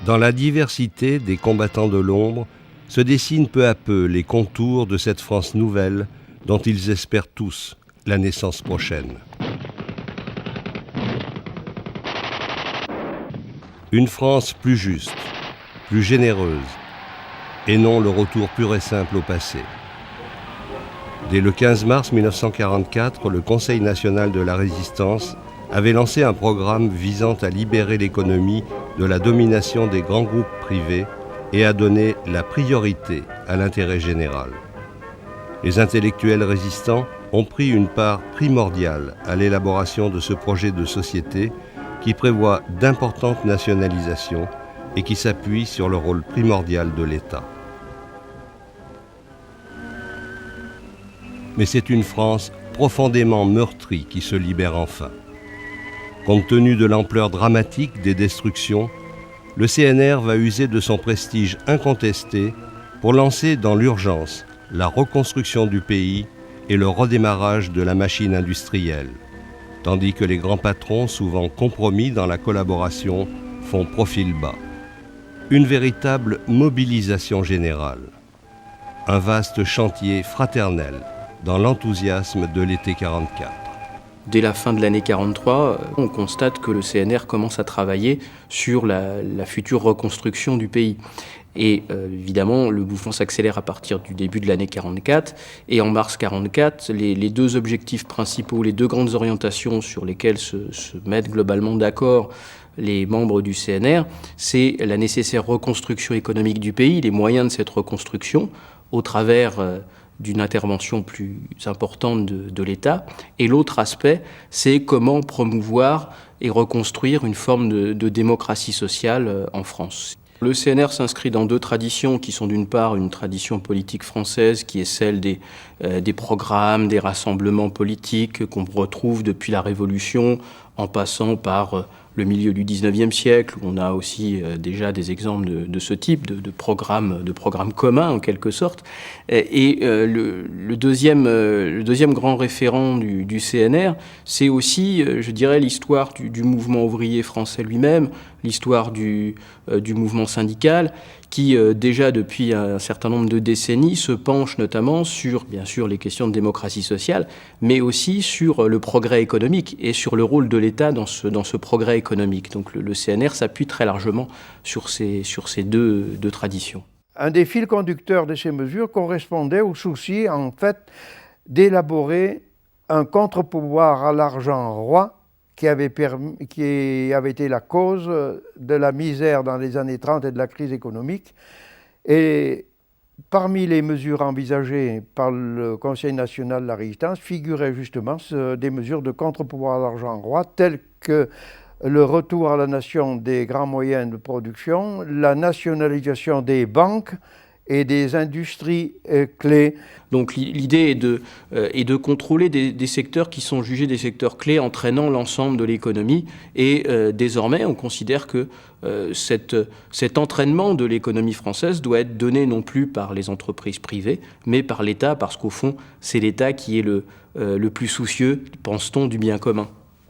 Dans la diversité des combattants de l'ombre se dessinent peu à peu les contours de cette France nouvelle dont ils espèrent tous la naissance prochaine. Une France plus juste, plus généreuse, et non le retour pur et simple au passé. Dès le 15 mars 1944, le Conseil national de la résistance avait lancé un programme visant à libérer l'économie de la domination des grands groupes privés et à donner la priorité à l'intérêt général. Les intellectuels résistants ont pris une part primordiale à l'élaboration de ce projet de société qui prévoit d'importantes nationalisations et qui s'appuie sur le rôle primordial de l'État. Mais c'est une France profondément meurtrie qui se libère enfin. Compte tenu de l'ampleur dramatique des destructions, le CNR va user de son prestige incontesté pour lancer dans l'urgence la reconstruction du pays et le redémarrage de la machine industrielle, tandis que les grands patrons, souvent compromis dans la collaboration, font profil bas. Une véritable mobilisation générale, un vaste chantier fraternel dans l'enthousiasme de l'été 44. Dès la fin de l'année 43, on constate que le CNR commence à travailler sur la future reconstruction du pays. Et évidemment, le mouvement s'accélère à partir du début de l'année 44. Et en mars 44, les deux objectifs principaux, les deux grandes orientations sur lesquelles se mettent globalement d'accord les membres du CNR, c'est la nécessaire reconstruction économique du pays, les moyens de cette reconstruction au travers d'une intervention plus importante de l'État. Et l'autre aspect, c'est comment promouvoir et reconstruire une forme de démocratie sociale en France. Le CNR s'inscrit dans deux traditions qui sont d'une part une tradition politique française qui est celle des programmes, des rassemblements politiques qu'on retrouve depuis la Révolution en passant par le milieu du XIXe siècle, où on a aussi déjà des exemples de ce type de programmes communs en quelque sorte. Et le deuxième grand référent du CNR, c'est aussi, je dirais, l'histoire du mouvement ouvrier français lui-même, l'histoire du mouvement syndical, qui déjà depuis un certain nombre de décennies se penche notamment sur, bien sûr, les questions de démocratie sociale, mais aussi sur le progrès économique et sur le rôle de l'État dans ce progrès économique. Donc le CNR s'appuie très largement sur ces deux traditions. Un des fils conducteurs de ces mesures correspondait au souci, en fait, d'élaborer un contre-pouvoir à l'argent roi qui avait été la cause de la misère dans les années 30 et de la crise économique. Et parmi les mesures envisagées par le Conseil national de la résistance figuraient justement des mesures de contre-pouvoir à l'argent roi, telles que le retour à la nation des grands moyens de production, la nationalisation des banques et des industries clés. Donc l'idée est de contrôler des secteurs qui sont jugés des secteurs clés entraînant l'ensemble de l'économie. Et désormais, on considère que cet entraînement de l'économie française doit être donné non plus par les entreprises privées, mais par l'État, parce qu'au fond, c'est l'État qui est le plus soucieux, pense-t-on, du bien commun.